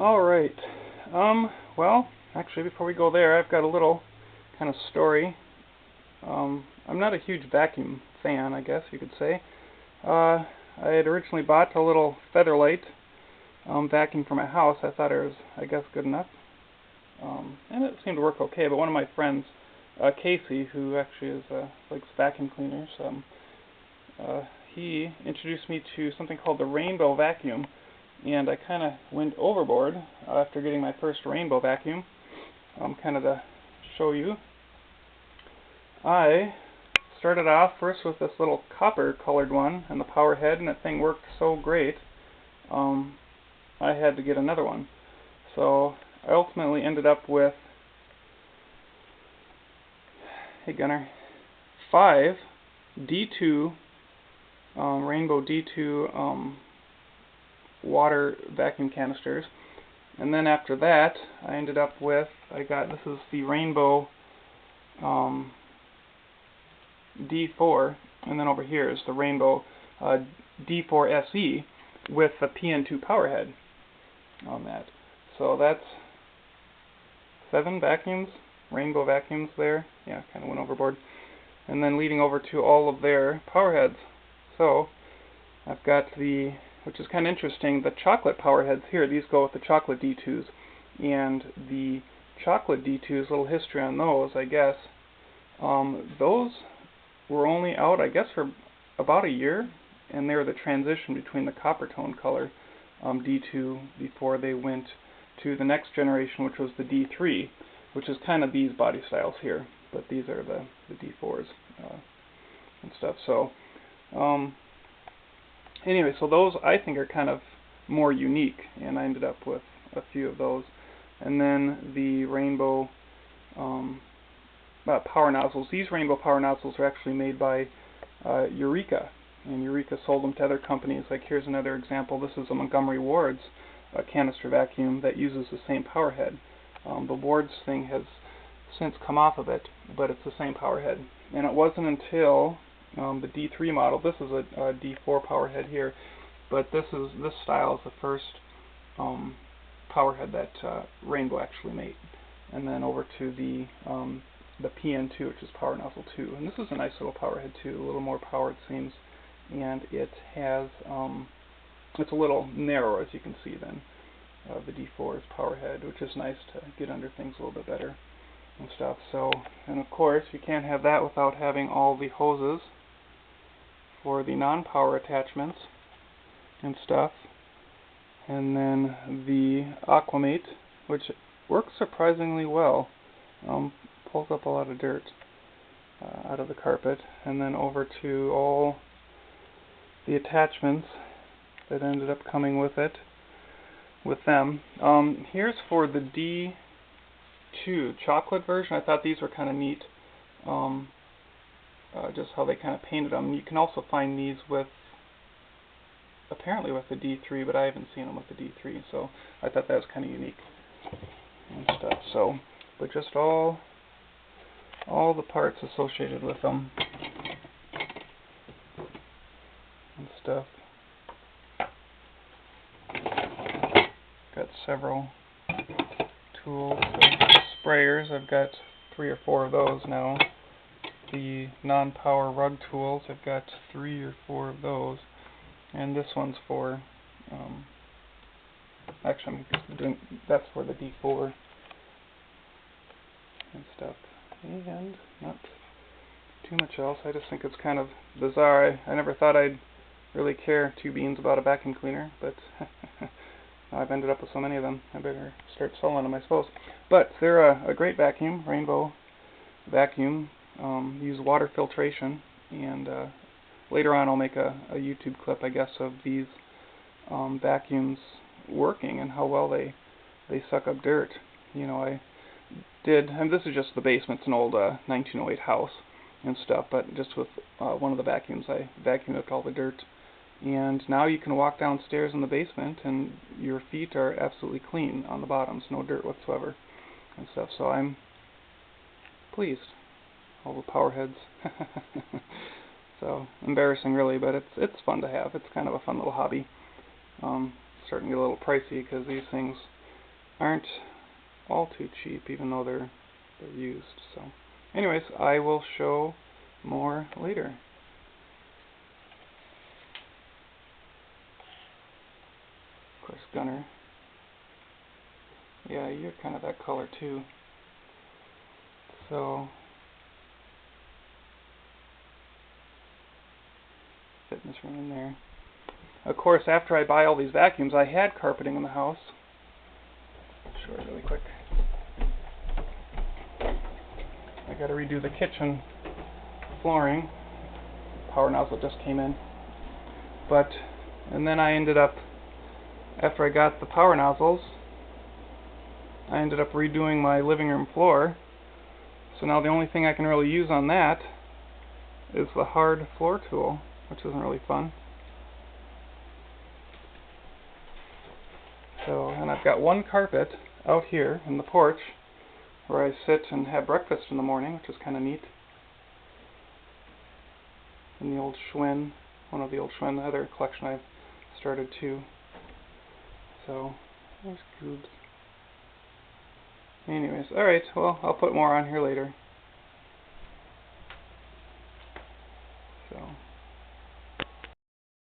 Alright. Well, actually, before we go there, I've got a little kind of story. I'm not a huge vacuum fan, I guess you could say. I had originally bought a little Featherlight vacuum for my house. I thought it was, I guess, good enough. And it seemed to work okay, but one of my friends, Casey, who actually is likes vacuum cleaners, he introduced me to something called the Rainbow vacuum, and I kind of went overboard after getting my first Rainbow vacuum. Kind of to show you, I started off first with this little copper colored one and the power head, and that thing worked so great I had to get another one. So I ultimately ended up with, hey Gunner, 5 D2 Rainbow D2 water vacuum canisters, and then after that I ended up with, this is the Rainbow D4, and then over here is the Rainbow D4 SE with the PN2 power head on that. So that's 7 vacuums, Rainbow vacuums there. Yeah, kind of went overboard. And then leading over to all of their power heads. So I've got the, which is kind of interesting, the chocolate power heads here. These go with the chocolate D2s. And the chocolate D2s, little history on those, I guess. Those were only out, I guess, for about a year. And they were the transition between the copper tone color D2 before they went to the next generation, which was the D3, which is kind of these body styles here. But these are the D4s and stuff. So anyway, so those I think are kind of more unique, and I ended up with a few of those. And then the Rainbow power nozzles. These Rainbow power nozzles are actually made by Eureka, and Eureka sold them to other companies. Like here's another example. This is a Montgomery Ward's canister vacuum that uses the same power head. The Ward's thing has since come off of it, but it's the same power head. And it wasn't until the D3 model, this is a D4 power head here, but this style is the first power head that Rainbow actually made. And then over to the PN2, which is power nozzle 2. And this is a nice little power head too, a little more power it seems, and it has it's a little narrower, as you can see, than the D4's power head, which is nice to get under things a little bit better and stuff. So, and of course you can't have that without having all the hoses for the non-power attachments and stuff. And then the Aquamate, which works surprisingly well, pulls up a lot of dirt out of the carpet. And then over to all the attachments that ended up coming with it, with them. Here's for the D2 chocolate version. I thought these were kind of neat, just how they kind of painted them. You can also find these with, apparently with the D3, but I haven't seen them with the D3, so I thought that was kind of unique and stuff. So, but just all the parts associated with them and stuff. Got several tools, sprayers. I've got 3 or 4 of those now. The non-power rug tools, I've got 3 or 4 of those. And this one's for, actually I'm doing, that's for the D4 and stuff. And not too much else. I just think it's kind of bizarre. I never thought I'd really care 2 beans about a vacuum cleaner, but I've ended up with so many of them. I better start selling them, I suppose. But they're a great vacuum, Rainbow vacuum. Use water filtration, and later on I'll make a YouTube clip, I guess, of these vacuums working and how well they suck up dirt. You know, I did, and this is just the basement. It's an old 1908 house and stuff, but just with one of the vacuums I vacuumed up all the dirt. And now you can walk downstairs in the basement and your feet are absolutely clean on the bottoms, no dirt whatsoever and stuff. So I'm pleased. All the power heads. So embarrassing really, but it's fun to have. It's kind of a fun little hobby. Starting to get a little pricey because these things aren't all too cheap, even though they're used. So, anyways, I will show more later. Of course, Gunner. Yeah, you're kind of that color too. So, fitting this room in there. Of course, after I buy all these vacuums, I had carpeting in the house. I'll show it really quick. I got to redo the kitchen flooring. Power nozzle just came in. And then I ended up, after I got the power nozzles, I ended up redoing my living room floor. So now the only thing I can really use on that is the hard floor tool, which isn't really fun. So, and I've got one carpet out here in the porch where I sit and have breakfast in the morning, which is kind of neat. And the old Schwinn, one of the old Schwinn, the other collection I've started too. So, there's Goobs. Anyways, alright, well, I'll put more on here later.